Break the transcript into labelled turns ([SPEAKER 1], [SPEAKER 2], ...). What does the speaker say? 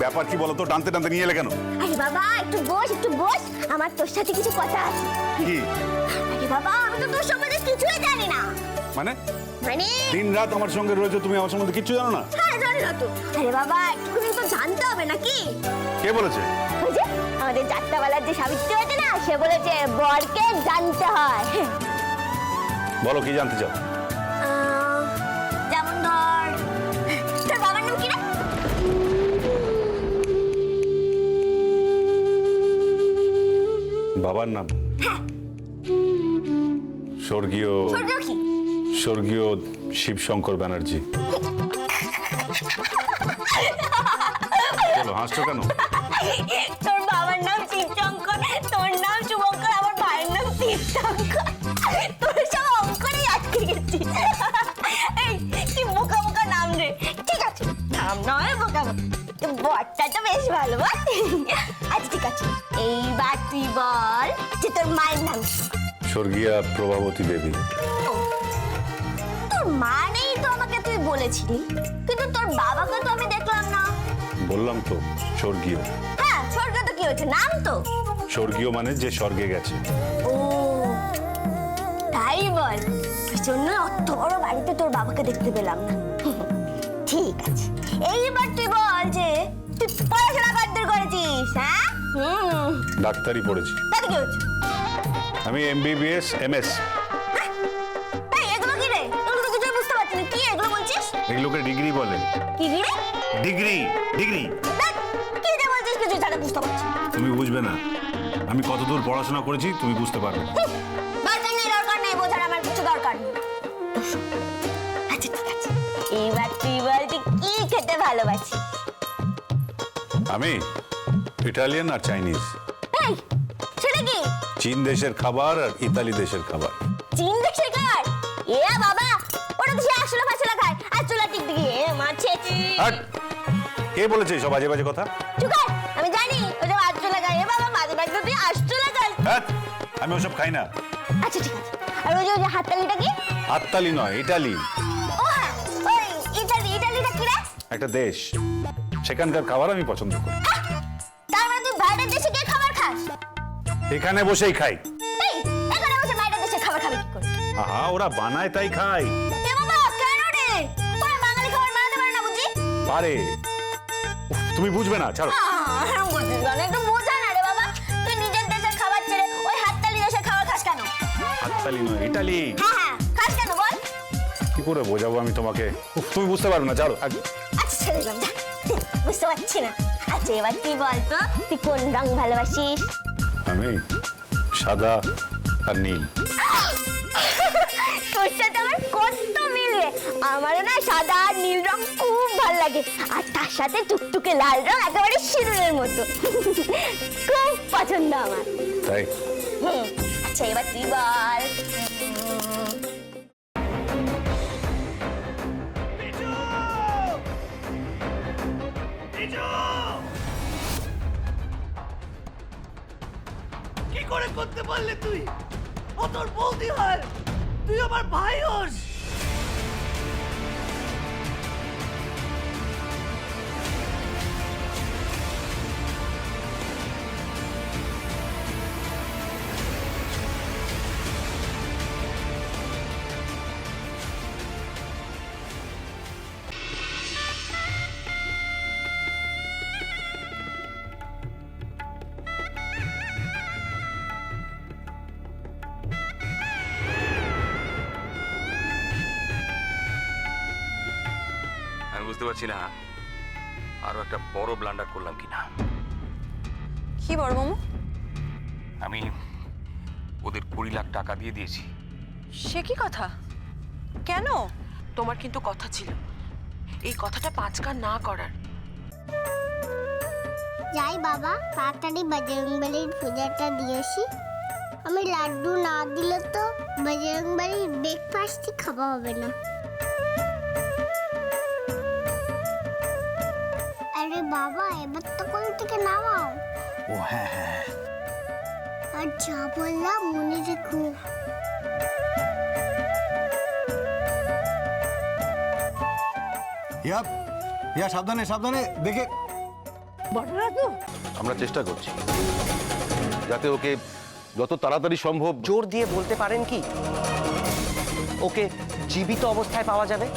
[SPEAKER 1] ব্যাপার কি বলো তো, টানতে টানতে নিয়ে এলে কেন?
[SPEAKER 2] আরে বাবা একটু বস, আমার তোর সাথে কিছু কথা আছে।
[SPEAKER 1] কি?
[SPEAKER 2] আরে বাবা আমি তো তোর সম্বন্ধে কিছুই জানি না।
[SPEAKER 1] মানে
[SPEAKER 2] মানে
[SPEAKER 1] দিন রাত আমার সঙ্গে রয়েছে, তুমি আমার সম্বন্ধে কিচ্ছু জানো না?
[SPEAKER 2] হ্যাঁ জানি না তো। আরে বাবা একটুখানি তো জানতে হবে নাকি?
[SPEAKER 1] কে বলেছে?
[SPEAKER 2] ওই যে আমাদের যাত্রাপালার যে সাবিত্রী আছে না, সে বলেছে বরকে জানতে হয়।
[SPEAKER 1] বলো কি জানতে চাও?
[SPEAKER 2] যেমন ধর, তোর বাবার নাম কি রে?
[SPEAKER 1] বাবার নাম স্বর্গীয়
[SPEAKER 2] স্বর্গীয় কি?
[SPEAKER 1] স্বর্গীয় শিবশঙ্কর ব্যানার্জি। বলো হাসছো কেন?
[SPEAKER 2] তোর বাবার নাম শিবশঙ্কর, তোর নাম শুভঙ্কর, আমার ভাইয়ের নাম তীর্থঙ্কর। তোর সব অঙ্করেই আটকে গেছি। এই কি বোকা বোকা নাম রে। ঠিক আছে নাম নয় বোকা বোকা, বরটা তো বেশ ভালো বল। আচ্ছা ঠিক আছে, এইবার তুই বল যে তোর মায়ের নাম কি?
[SPEAKER 1] স্বর্গীয়া প্রভাবতী দেবী।
[SPEAKER 2] তোর মা নেই তো আমাকে তুই বলেছিলি, কিন্তু তোর বাবাকে তো আমি দেখলাম না।
[SPEAKER 1] বললাম তো স্বর্গীয়।
[SPEAKER 2] হ্যাঁ স্বর্গে তো কি হয়েছে, নাম তো
[SPEAKER 1] স্বর্গীয় মানে যে স্বর্গে গেছে।
[SPEAKER 2] ও তাই বল, ওই জন্য অত বড় বাড়িতে তোর বাবাকে দেখতে পেলাম না। ঠিক আছে, এইবার তুই বল যে তুই পড়াশোনা কতদূর করেছিস? হ্যাঁ
[SPEAKER 1] ডাক্তারি পড়েছি।
[SPEAKER 2] তাতে কি হচ্ছে?
[SPEAKER 1] আমি MBBS MS।
[SPEAKER 2] এই এগুলো কি রে? এগুলো তো কিছুই বুঝতে পারছি না, কি এগুলো বলছিস?
[SPEAKER 1] এগুলোকে ডিগ্রি বলে।
[SPEAKER 2] কি রে?
[SPEAKER 1] Degree degree.
[SPEAKER 2] ধ্যাৎ, কি যে বলছিস কিছু ছাড়া বুঝতে পারছি না।
[SPEAKER 1] তুমি বুঝবে না আমি কতদূর পড়াশোনা করেছি, তুমি বুঝতে পারবে না।
[SPEAKER 2] দরকার নেই বোঝার, আমার কিছু দরকার নেই। আচ্ছা ঠিক আছে, এইবার তুই বল তুই কি খেতে ভালোবাসিস?
[SPEAKER 1] আমি ইটালিয়ান আর চাইনিজ।
[SPEAKER 2] এই সেটা কি?
[SPEAKER 1] চীন দেশের খাবার আর ইতালি দেশের খাবার।
[SPEAKER 2] চীন দেশের খাবার? এ বাবা, ওটা তো সে আসলে ফাসলা খায় আর চুলা টিকটিকি। এ মাছে
[SPEAKER 1] হাট! কে বলেছে সব বাজে বাজে কথা?
[SPEAKER 2] চুকার, আমি জানি ওটা আটচুলা খায়। এ বাবা মাঝে মাঝে তুই আটচুলা খাস।
[SPEAKER 1] হাট! আমি ওসব খাই না।
[SPEAKER 2] আচ্ছা ঠিক আছে, আর ওই যে হাততালিটা কি?
[SPEAKER 1] হাততালি নয়, ইটালি।
[SPEAKER 2] ও হ্যাঁ, ওই ইটালিটা কি রে?
[SPEAKER 1] একটা দেশ, সেখানকার খাবার আমি পছন্দ করি।
[SPEAKER 2] তার মানে তুই বাইরের দেশে গিয়ে খাবার খাস?
[SPEAKER 1] এখানে বসেই খাই।
[SPEAKER 2] এই এখানে বসে বাইরের দেশে খাবার খাবি কি করে?
[SPEAKER 1] আহা, ওরা বানায় তাই খাই।
[SPEAKER 2] এ বাবা কেন রে? ওরা বাঙালি খাবার বানাতে পারে না বুঝি?
[SPEAKER 1] পারে। উফ, তুমি বুঝবে না, ছাড়ো।
[SPEAKER 2] এরকম করছিস কেন? একটু বোঝা না রে বাবা, তুই নিজের দেশের খাবার ছেড়ে ওই হাততালি দেশের খাবার খাস কেন?
[SPEAKER 1] হাততালি নয়, ইটালি।
[SPEAKER 2] হ্যাঁ খাস কেন বল?
[SPEAKER 1] কি করে বোঝাবো আমি তোমাকে? উফ, তুমি বুঝতে পারবে না, ছাড়ো।
[SPEAKER 2] আচ্ছা ছেড়ে দিলাম, যা। বুঝতে পারছি না। আচ্ছা এবার তুই বল তো তুই কোন রং ভালোবাসিস?
[SPEAKER 1] আমি সাদা আর নীল।
[SPEAKER 2] তোর সাথে আমার কত মিলবে। আমারও না সাদা আর নীল রং খুব ভালো লাগে, আর তার সাথে টুকটুকে লাল রং একেবারে সিঁদুরের মতো। খুব পছন্দ আমার।
[SPEAKER 1] তাই
[SPEAKER 2] আচ্ছা এবার তুই বল।
[SPEAKER 3] কি করে করতে পারলে তুই? ও তোর বৌদি হয়, তুই আমার ভাই হোস।
[SPEAKER 4] আমি বুঝতে পারছি না আরো একটা বড় ব্লান্ডার করলাম কিনা।
[SPEAKER 5] কি বড় মামু?
[SPEAKER 4] আমি ওদের 20 লাখ টাকা দিয়ে দিয়েছি।
[SPEAKER 5] সে কি কথা? কেন? তোমার কিন্তু কথা ছিল এই কথাটা পাঁচকার না করার।
[SPEAKER 6] যাই বাবা, তাড়াতাড়ি বজরংবলীর পূজাটা দিয়েছি। আমি লাড্ডু না দিলে তো বজরংবলীর ব্রেকফাস্টই খাওয়া হবে না। আরে বাবা, এবার তো কোল থেকে নামাও।
[SPEAKER 3] ও হ্যাঁ হ্যাঁ,
[SPEAKER 6] আর যা বললাম মনে রেখো।
[SPEAKER 7] ইয়া ইয়া সাবধানে সাবধানে, দেখে
[SPEAKER 3] বড় দাদু
[SPEAKER 7] আমরা চেষ্টা করছি যাতে ওকে যত তাড়াতাড়ি সম্ভব।
[SPEAKER 8] জোর দিয়ে বলতে পারেন কি ওকে জীবিত অবস্থায় পাওয়া যাবে?